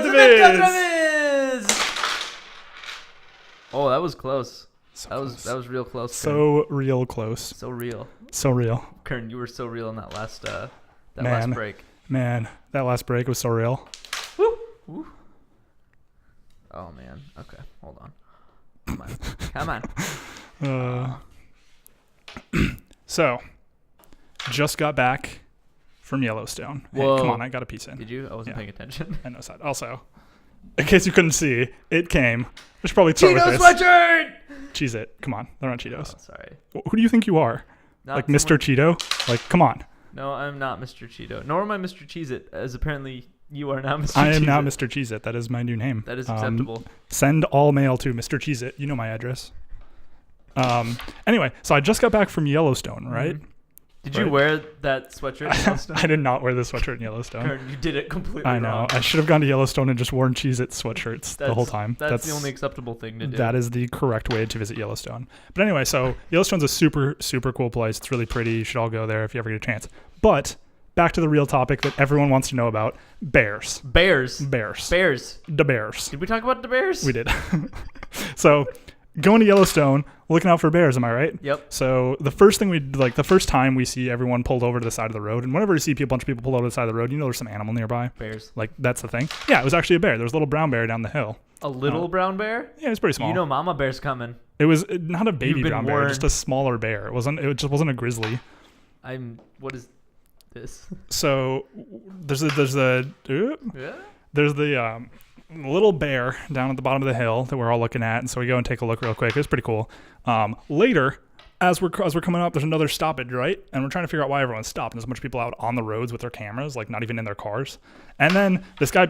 Traviz! Oh, that was close. That was real close. So real close. So real. So real. Kern, you were so real in that last last break. Man, that last break was so real. Woo. Woo. Oh man. Okay, hold on. Come on. So, just got back from Yellowstone. Hey, Whoa. come on, I got a piece in. Did you? I wasn't paying attention. I know that. Also, in case you couldn't see, it came. I should probably start with Cheetos this. sweatshirt! Cheez It. Come on, they're not Cheetos. Oh, sorry. Who do you think you are? Not like Mr. Cheeto? Like, come on. No, I'm not Mr. Cheeto. Nor am I Mr. Cheez It, as apparently you are now Mr. I am Cheez now It. Mr. Cheez It. That is my new name. That is acceptable. Send all mail to Mr. Cheez It. You know my address. Anyway, so I just got back from Yellowstone, right? Mm-hmm. Did you wear that sweatshirt in Yellowstone? I did not wear the sweatshirt in Yellowstone. Kern, you did it completely I know. wrong. I should have gone to Yellowstone and just worn Cheez It sweatshirts the whole time. That's the only acceptable thing to do. That is the correct way to visit Yellowstone. But anyway, so Yellowstone's a super, super cool place. It's really pretty. You should all go there if you ever get a chance. But back to the real topic that everyone wants to know about. Bears. Bears. The Bears. Did we talk about the bears? We did. So going to Yellowstone, looking out for bears, am I right? Yep. So the first thing the first time we see everyone pulled over to the side of the road, and whenever you see a bunch of people pulled over to the side of the road, you know there's some animal nearby. Bears. Like, that's the thing. Yeah, it was actually a bear. There was a little brown bear down the hill. A little brown bear? Yeah, it was pretty small. You know Mama Bear's coming. It was not a baby brown bear, warned. just a smaller bear. It just wasn't a grizzly. What is this? So there's the little bear down at the bottom of the hill that we're all looking at, and so we go and take a look real quick. It was pretty cool. Later, as we're coming up, there's another stoppage, right? And we're trying to figure out why everyone's stopped. And there's a bunch of people out on the roads with their cameras, like not even in their cars. And then this guy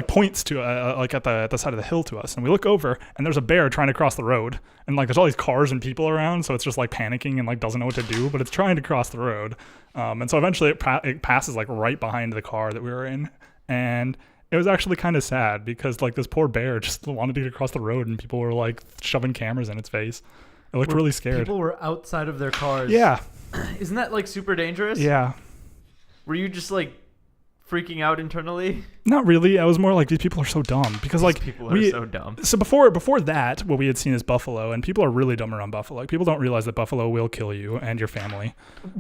points to like at the side of the hill to us, and we look over, and there's a bear trying to cross the road, and like there's all these cars and people around, so it's just like panicking and like doesn't know what to do, but it's trying to cross the road, and so eventually it passes like right behind the car that we were in, and it was actually kind of sad because like this poor bear just wanted to get across the road, and people were like shoving cameras in its face. It looked really scared. People were outside of their cars. Yeah. Isn't that like super dangerous? Yeah. Were you just like freaking out internally? Not really. I was more like, these people are so dumb because These people are so dumb. So before that, what we had seen is buffalo, and people are really dumb around buffalo. Like, people don't realize that buffalo will kill you and your family.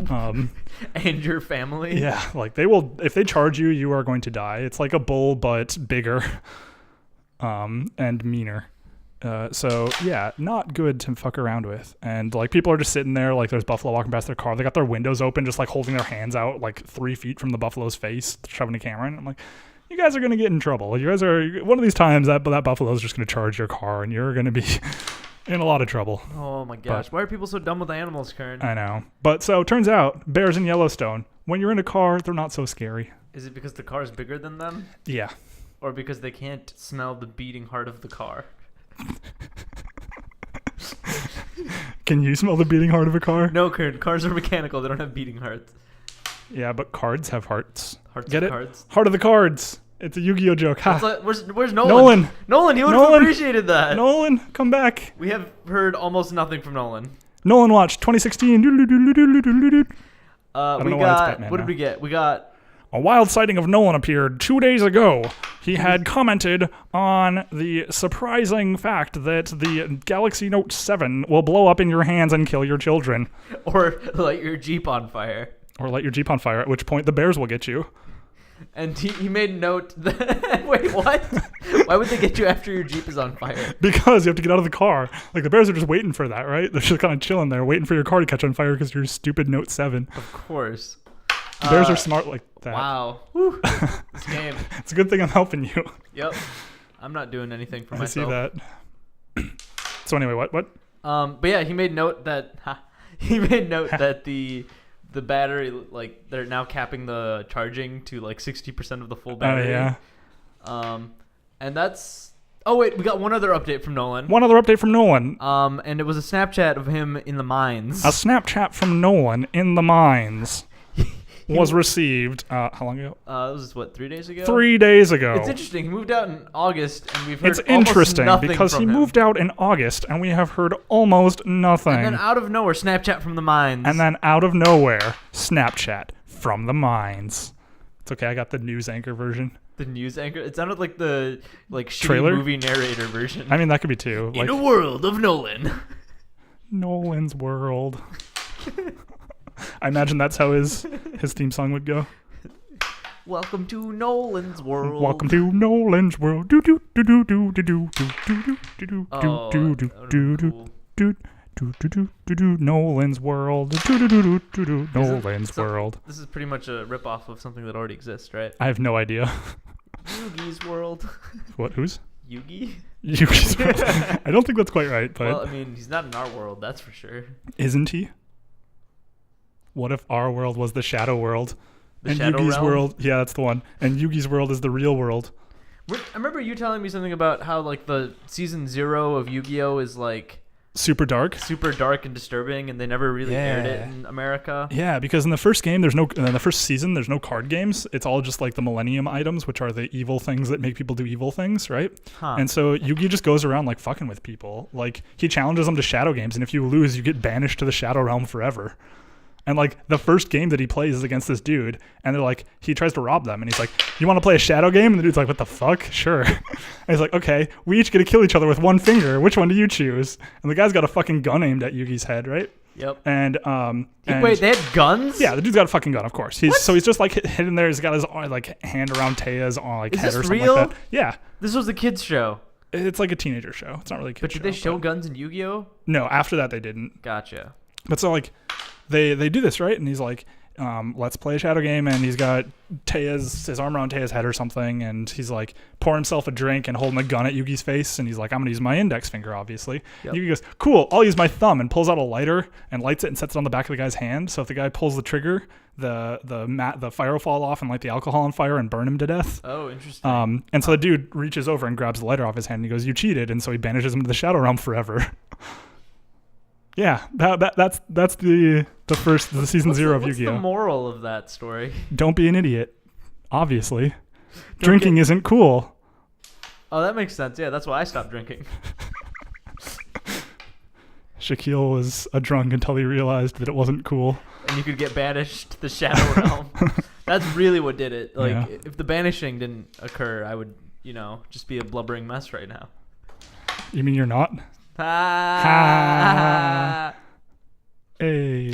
And your family? Yeah, like they will. If they charge you, you are going to die. It's like a bull, but bigger, and meaner. So yeah, not good to fuck around with. And like people are just sitting there, like there's buffalo walking past their car. They got their windows open, just like holding their hands out like 3 feet from the buffalo's face, shoving a camera in. I'm like, you guys are gonna get in trouble. Like, you guys are one of these times that buffalo is just gonna charge your car, and you're gonna be in a lot of trouble. Oh my gosh, why are people so dumb with animals, Kern? I know, but so it turns out bears in Yellowstone, when you're in a car, they're not so scary. Is it because the car is bigger than them? Yeah. Or because they can't smell the beating heart of the car? Can you smell the beating heart of a car? No, Kern. Cars are mechanical. They don't have beating hearts. Yeah, but cards have hearts. Hearts Get of it? Cards. Heart of the cards. It's a Yu-Gi-Oh joke. Ha. Like, where's Nolan? Nolan, he would have appreciated that. Nolan, come back. We have heard almost nothing from Nolan. Nolan Watch 2016. What did we get? We got a wild sighting of Nolan appeared 2 days ago. He had commented on the surprising fact that the Galaxy Note 7 will blow up in your hands and kill your children. Or light your Jeep on fire. Or light your Jeep on fire, at which point the bears will get you. And he made note that... Wait, what? Why would they get you after your Jeep is on fire? Because you have to get out of the car. Like, the bears are just waiting for that, right? They're just kind of chilling there, waiting for your car to catch on fire because your stupid Note 7. Of course. Bears are smart like that. Wow. Whew. This game. It's a good thing I'm helping you. Yep. I'm not doing anything for I myself. see that. So anyway, what? But yeah, he made note that that the battery, like, they're now capping the charging to like 60% of the full battery. Oh yeah. And that's... Oh wait, we got one other update from Nolan. And it was a Snapchat of him in the mines. A Snapchat from Nolan in the mines. was received. How long ago? It was what, 3 days ago? 3 days ago. It's interesting. He moved out in August, and we've heard It's almost interesting nothing because from he him. moved out in August, and we have heard almost nothing. And then out of nowhere, Snapchat from the mines. And then out of nowhere, Snapchat from the mines. It's okay. I got the news anchor version. The news anchor. It sounded like the shitty Trailer? movie narrator version. I mean, that could be too. In a world of Nolan. Nolan's world. I imagine that's how his theme song would go. Welcome to Nolan's world. Welcome to Nolan's world. Do do do do do do do do do do do Oh, do do do do cool. do do do do do do Nolan's world. Do do do do do do Nolan's world. This is pretty much a ripoff of something that already exists, right? I have no idea. Yugi's world. What? Who's? Yugi? Yugi's world. I don't think that's quite right, but Well, I mean, he's not in our world, that's for sure. isn't he? What if our world was the shadow world? The and Shadow Yugi's Realm? world, yeah, that's the one. And Yugi's world is the real world. I remember you telling me something about how like the season 0 of Yu-Gi-Oh is like Super dark. super dark and disturbing, and they never really aired it in America. Yeah, because in the first game, in the first season, there's no card games. It's all just like the Millennium items, which are the evil things that make people do evil things, right? Huh. And so Yugi just goes around like fucking with people. Like he challenges them to shadow games, and if you lose, you get banished to the Shadow Realm forever. And like the first game that he plays is against this dude, and they're like, he tries to rob them, and he's like, "You want to play a shadow game?" And the dude's like, "What the fuck? Sure." And he's like, "Okay, we each get to kill each other with one finger. Which one do you choose?" And the guy's got a fucking gun aimed at Yugi's head, right? Yep. And Wait, they had guns? yeah, the dude's got a fucking gun, of course. He's just like hidden there. He's got his like hand around Taya's like Is head this or something real? like that. Yeah, This was a kids show. it's like a teenager show. It's not really a But kid did they show but- guns in Yu-Gi-Oh? No, after that they didn't. Gotcha. But so like they do this, right? And he's like, let's play a shadow game, and he's got his arm around Taya's head or something, and he's like pouring himself a drink and holding a gun at Yugi's face, and he's like, I'm gonna use my index finger, obviously. Yep. Yugi goes, cool, I'll use my thumb, and pulls out a lighter and lights it and sets it on the back of the guy's hand. So if the guy pulls the trigger, the fire will fall off and light the alcohol on fire and burn him to death. Oh, interesting. And so the dude reaches over and grabs the lighter off his hand, and he goes, "You cheated," and so he banishes him to the Shadow Realm forever. Yeah, that's the season What's 0 of what's Yu-Gi-Oh. the moral of that story? Don't be an idiot. Obviously, drinking isn't cool. Oh, that makes sense. Yeah, that's why I stopped drinking. Shaquille was a drunk until he realized that it wasn't cool. And you could get banished to the Shadow Realm. That's really what did it. Like, Yeah. if the banishing didn't occur, I would, just be a blubbering mess right now. You mean you're not? Ah. Hey.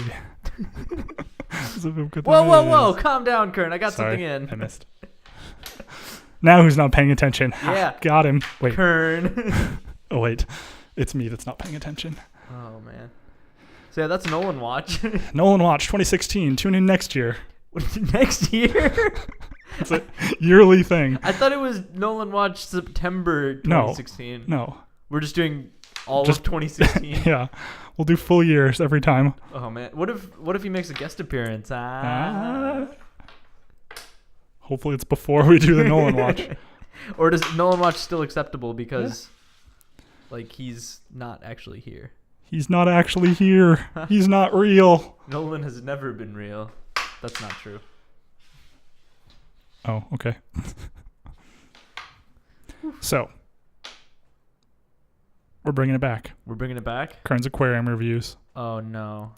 Whoa. Calm down, Kern. I got Sorry, something in. I missed. Now who's not paying attention? Yeah. Got him. Wait. Kern. Oh, wait. It's me that's not paying attention. Oh, man. So, yeah, that's Nolan Watch. Nolan Watch 2016. Tune in next year. Next year? It's a yearly thing. I thought it was Nolan Watch September 2016. No. We're just doing all Just- of 2016. Yeah. We'll do full years every time. Oh, man. What if he makes a guest appearance? Hopefully it's before we do the Nolan Watch. Or does Nolan Watch still acceptable because, he's not actually here? He's not actually here. He's not real. Nolan has never been real. That's not true. Oh, okay. So, we're bringing it back. We're bringing it back? Kern's Aquarium reviews. Oh, no.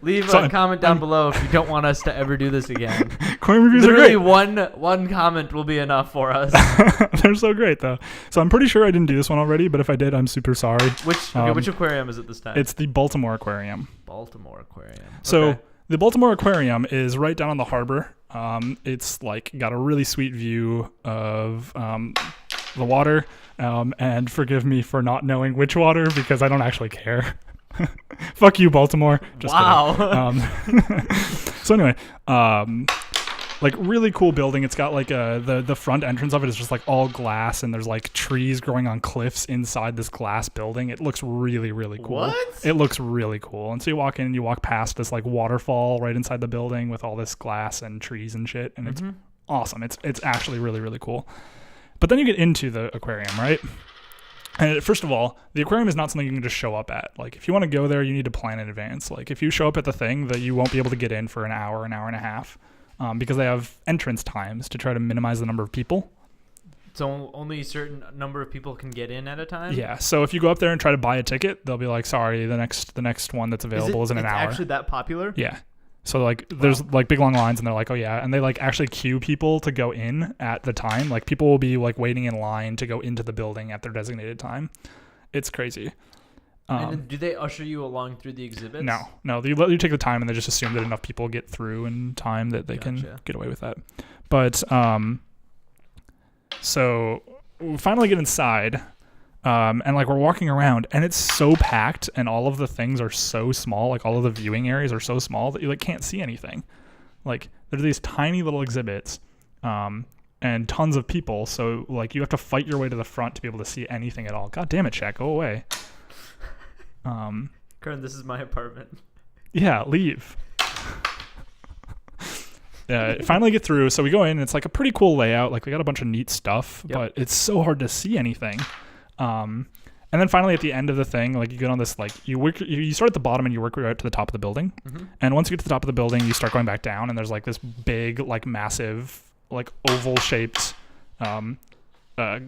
Leave So a comment down below if you don't want us to ever do this again. Aquarium reviews Literally are great. one comment will be enough for us. They're so great, though. So I'm pretty sure I didn't do this one already, but if I did, I'm super sorry. Which aquarium is it this time? It's the Baltimore Aquarium. Baltimore Aquarium. So Okay. the Baltimore Aquarium is right down on the harbor. It's got a really sweet view of the water. And forgive me for not knowing which water because I don't actually care. Fuck you, Baltimore. Just Wow. kidding. So anyway, really cool building. It's got the front entrance of it is just all glass, and there's trees growing on cliffs inside this glass building. It looks really, really cool. What? It looks really cool. And so you walk in and you walk past this waterfall right inside the building with all this glass and trees and shit, and it's awesome. It's actually really, really cool. But then you get into the aquarium, right? And first of all, the aquarium is not something you can just show up at. Like, if you want to go there, you need to plan in advance. Like, if you show up at the thing, that you won't be able to get in for an hour and a half, because they have entrance times to try to minimize the number of people. So only a certain number of people can get in at a time? Yeah. So if you go up there and try to buy a ticket, they'll be like, sorry, the next one that's available is in an hour. It's actually that popular? Yeah. So like there's like big long lines, and they're like, oh yeah, and they like actually queue people to go in at the time. Like, people will be like waiting in line to go into the building at their designated time. It's crazy. And do they usher you along through the exhibits? No. They let you take the time, and they just assume that enough people get through in time that they can get away with that. But so we finally get inside. And like we're walking around, and it's so packed, and all of the things are so small, like all of the viewing areas are so small that you like can't see anything. Like, there's these tiny little exhibits, and tons of people, so like you have to fight your way to the front to be able to see anything at all. God damn it, Shaq, go away. Kern, this is my apartment. Yeah, leave. Finally get through, so we go in, and it's like a pretty cool layout. Like, we got a bunch of neat stuff, but it's so hard to see anything. And then finally at the end of the thing, like, you get on this, like, you start at the bottom and you work your way up to the top of the building. Mm-hmm. And once you get to the top of the building, you start going back down, and there's like this big, like, massive, like, oval shaped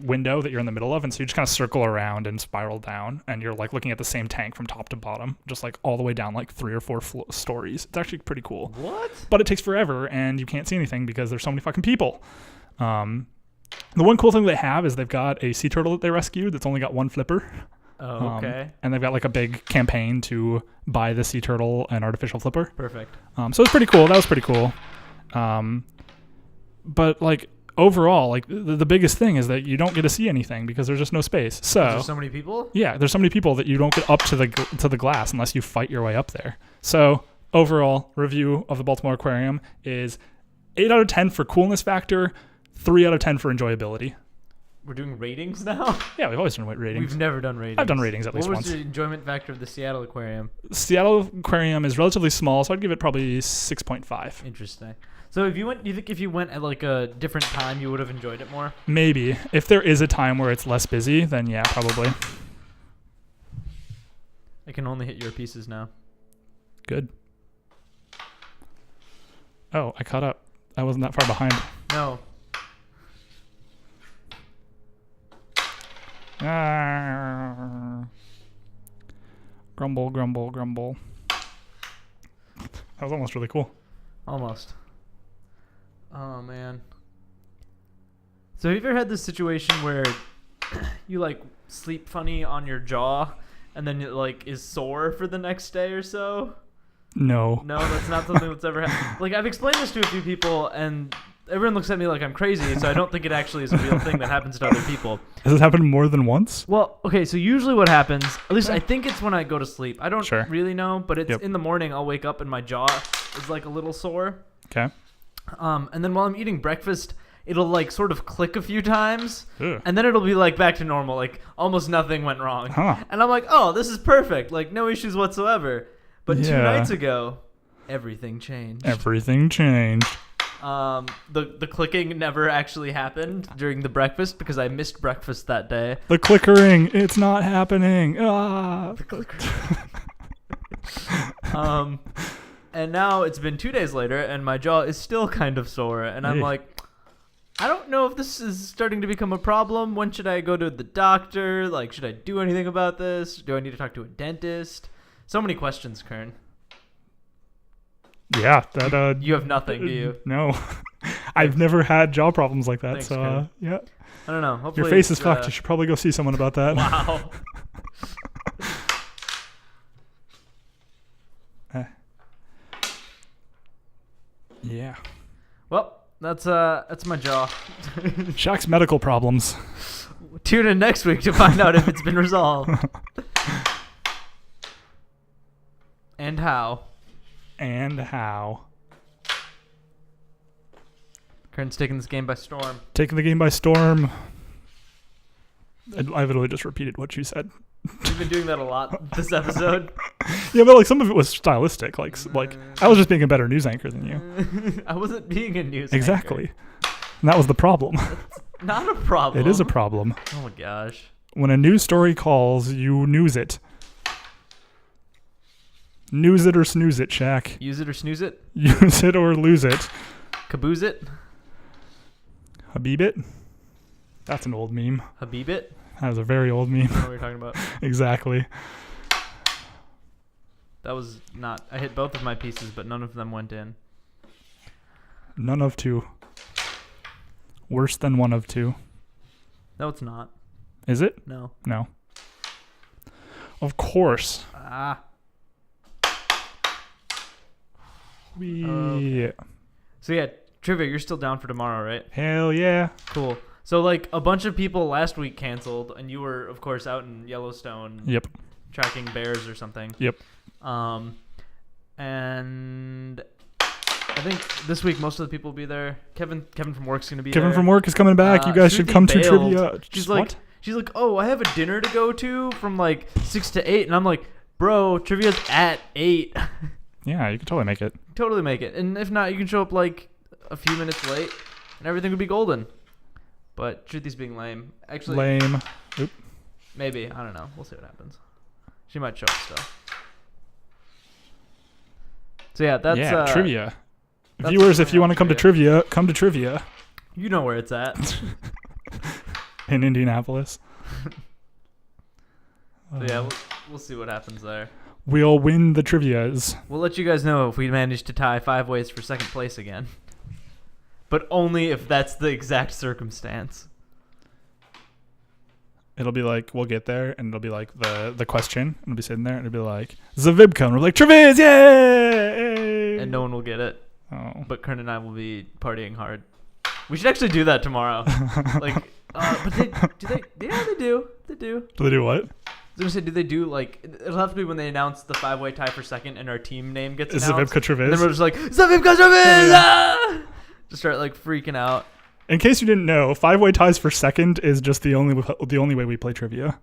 window that you're in the middle of. And so you just kind of circle around and spiral down, and you're like looking at the same tank from top to bottom, just like all the way down like 3 or 4 stories. It's actually pretty cool. What? But it takes forever, and you can't see anything because there's so many fucking people. The one cool thing they have is they've got a sea turtle that they rescued that's only got one flipper. Oh, okay. And they've got like a big campaign to buy the sea turtle an artificial flipper. Perfect. So it's pretty cool. That was pretty cool. But like overall, like the biggest thing is that you don't get to see anything because there's just no space. So there's so many people? Yeah, there's so many people that you don't get up to the glass unless you fight your way up there. So overall review of the Baltimore Aquarium is 8 out of 10 for coolness factor, 3 out of 10 for enjoyability. We're doing ratings now? Yeah, we've always done ratings. We've never done ratings. I've done ratings at least once. What was the enjoyment factor of the Seattle Aquarium? Seattle Aquarium is relatively small, so I'd give it probably 6.5. Interesting. So do you think if you went at like a different time, you would have enjoyed it more? Maybe. If there is a time where it's less busy, then yeah, probably. I can only hit your pieces now. Good. Oh, I caught up. I wasn't that far behind. No. Grumble, grumble, grumble. That was almost really cool. Almost. Oh, man. So have you ever had this situation where you, like, sleep funny on your jaw and then it, like, is sore for the next day or so? No. No, that's not something that's ever happened. Like, I've explained this to a few people, and everyone looks at me like I'm crazy, so I don't think it actually is a real thing that happens to other people. Has it happened more than once? Well, okay, so usually what happens, at least I think it's when I go to sleep. I don't really know, but it's in the morning I'll wake up and my jaw is like a little sore. Okay. And then while I'm eating breakfast, it'll like sort of click a few times, Ugh. and then it'll be like back to normal, like almost nothing went wrong. Huh. And I'm like, oh, this is perfect, like no issues whatsoever. But 2 nights ago, everything changed. Everything changed. The clicking never actually happened during the breakfast because I missed breakfast that day. The clickering, it's not happening. Ah. The clickering. And now it's been 2 days later, and my jaw is still kind of sore, and I'm like, I don't know if this is starting to become a problem. When should I go to the doctor? Like, should I do anything about this? Do I need to talk to a dentist? So many questions, Kern. Yeah, that you have nothing, do you? No. I've never had jaw problems like that. Thanks, so yeah. I don't know. Hopefully your face is fucked. You should probably go see someone about that. Wow. Yeah. Well, that's my jaw. Shaq's medical problems. Tune in next week to find out if it's been resolved. And how. Kern's taking this game by storm. Taking the game by storm. I literally just repeated what you said. You've been doing that a lot this episode. Yeah, but like some of it was stylistic. Like I was just being a better news anchor than you. I wasn't being a news exactly. anchor. And that was the problem. That's not a problem. It is a problem. Oh my gosh. When a news story calls, you news it. News it or snooze it, Shaq. Use it or snooze it. Use it or lose it. Caboose it. Habib it. That's an old meme. Habib it. That was a very old meme. I don't know what you're talking about. Exactly. That was not. I hit both of my pieces, but none of them went in. None of two. Worse than one of two. No, it's not. Is it? No. No. Of course. Ah. We. So yeah, trivia. You're still down for tomorrow, right? Hell yeah. Cool. So like a bunch of people last week canceled, and you were of course out in Yellowstone. Yep. Tracking bears or something. Yep. And I think this week most of the people will be there. Kevin from work's gonna be Kevin there. from work is coming back. You guys should Shruti come to bailed. trivia. She's like, oh, I have a dinner to go to from like 6 to 8, and I'm like, bro, trivia's at 8. Yeah, you can totally make it. Totally make it, and if not, you can show up like a few minutes late, and everything would be golden. But Shruti's being lame. Actually, Lame. Oop. maybe, I don't know. We'll see what happens. She might show up still. So yeah, that's trivia. that's Viewers, if you want to come trivia. to trivia You know where it's at. in Indianapolis. So yeah, we'll see what happens there. We'll win the trivias. We'll let you guys know if we manage to tie 5 ways for second place again. But only if that's the exact circumstance. It'll be like, we'll get there, and it'll be like the question, and it'll be sitting there, and it'll be like, Zvibke, and we're like, Traviz, yay! And no one will get it. Oh. But Kern and I will be partying hard. We should actually do that tomorrow. Like, but they do. Yeah, they do. They do. Do they do what? I was gonna say, do they do like? It'll have to be when they announce the 5-way tie for second, and our team name gets Is announced. Zvibke Traviz? And then we're just like, Zvibke Traviz! Ah! Just start like freaking out. In case you didn't know, 5-way ties for second is just the only way we play trivia.